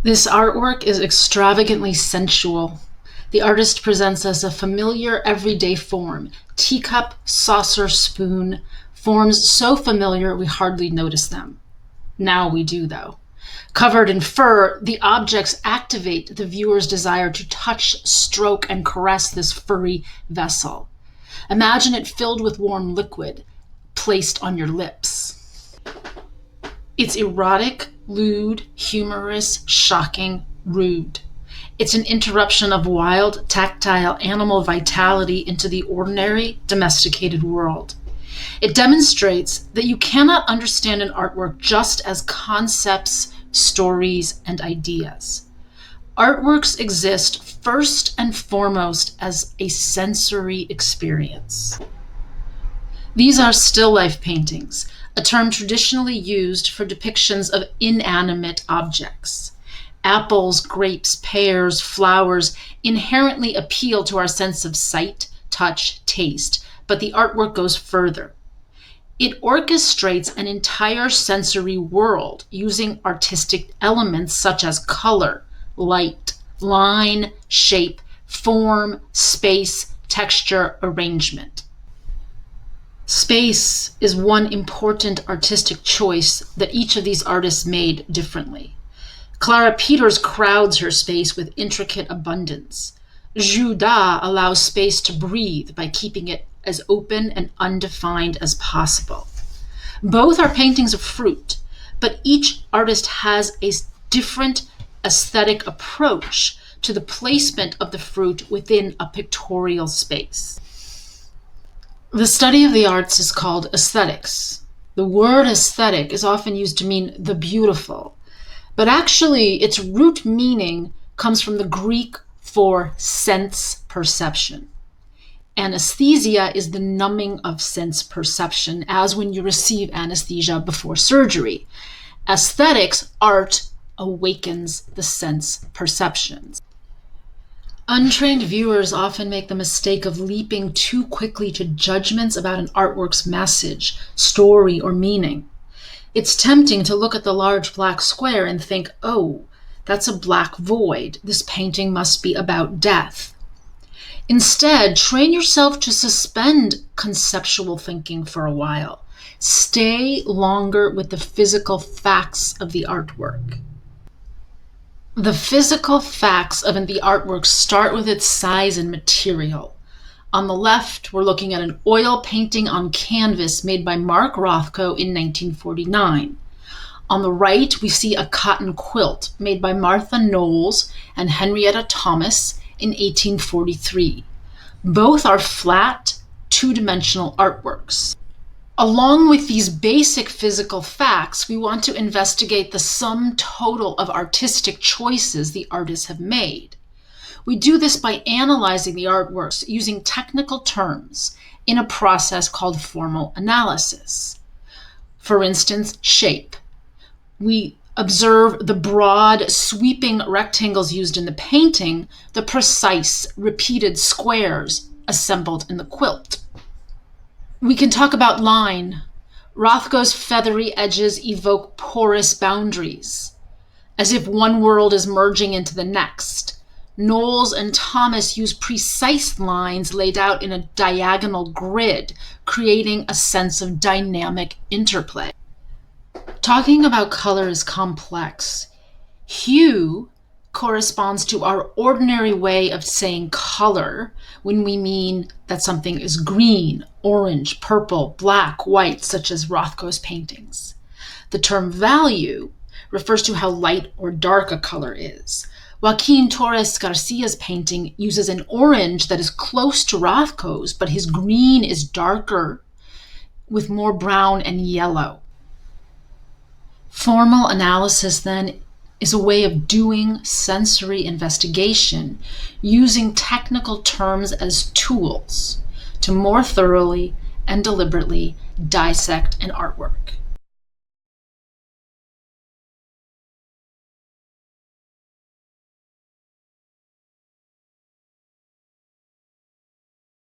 This artwork is extravagantly sensual. The artist presents us a familiar everyday form: teacup, saucer, spoon, forms so familiar we hardly notice them. Now we do, though. Covered in fur, the objects activate the viewer's desire to touch, stroke, and caress this furry vessel. Imagine it filled with warm liquid placed on your lips. It's erotic, lewd, humorous, shocking, rude. It's an interruption of wild, tactile animal vitality into the ordinary, domesticated world. It demonstrates that you cannot understand an artwork just as concepts, stories, and ideas. Artworks exist first and foremost as a sensory experience. These are still life paintings, a term traditionally used for depictions of inanimate objects. Apples, grapes, pears, flowers inherently appeal to our sense of sight, touch, taste, but the artwork goes further. It orchestrates an entire sensory world using artistic elements such as color, light, line, shape, form, space, texture, arrangement. Space is one important artistic choice that each of these artists made differently. Clara Peters crowds her space with intricate abundance. Zhu Da allows space to breathe by keeping it as open and undefined as possible. Both are paintings of fruit, but each artist has a different aesthetic approach to the placement of the fruit within a pictorial space. The study of the arts is called aesthetics. The word aesthetic is often used to mean the beautiful, but actually its root meaning comes from the Greek for sense perception. Anesthesia is the numbing of sense perception, as when you receive anesthesia before surgery. Aesthetics, art, awakens the sense perceptions. Untrained viewers often make the mistake of leaping too quickly to judgments about an artwork's message, story, or meaning. It's tempting to look at the large black square and think, oh, that's a black void. This painting must be about death. Instead, train yourself to suspend conceptual thinking for a while. Stay longer with the physical facts of the artwork. The physical facts of the artwork start with its size and material. On the left, we're looking at an oil painting on canvas made by Mark Rothko in 1949. On the right, we see a cotton quilt made by Martha Knowles and Henrietta Thomas in 1843. Both are flat, two-dimensional artworks. Along with these basic physical facts, we want to investigate the sum total of artistic choices the artists have made. We do this by analyzing the artworks using technical terms in a process called formal analysis. For instance, shape. We observe the broad, sweeping rectangles used in the painting, the precise, repeated squares assembled in the quilt. We can talk about line. Rothko's feathery edges evoke porous boundaries, as if one world is merging into the next. Knowles and Thomas use precise lines laid out in a diagonal grid, creating a sense of dynamic interplay. Talking about color is complex. Hue corresponds to our ordinary way of saying color when we mean that something is green, orange, purple, black, white, such as Rothko's paintings. The term value refers to how light or dark a color is. Joaquin Torres Garcia's painting uses an orange that is close to Rothko's, but his green is darker with more brown and yellow. Formal analysis, then, is a way of doing sensory investigation using technical terms as tools to more thoroughly and deliberately dissect an artwork.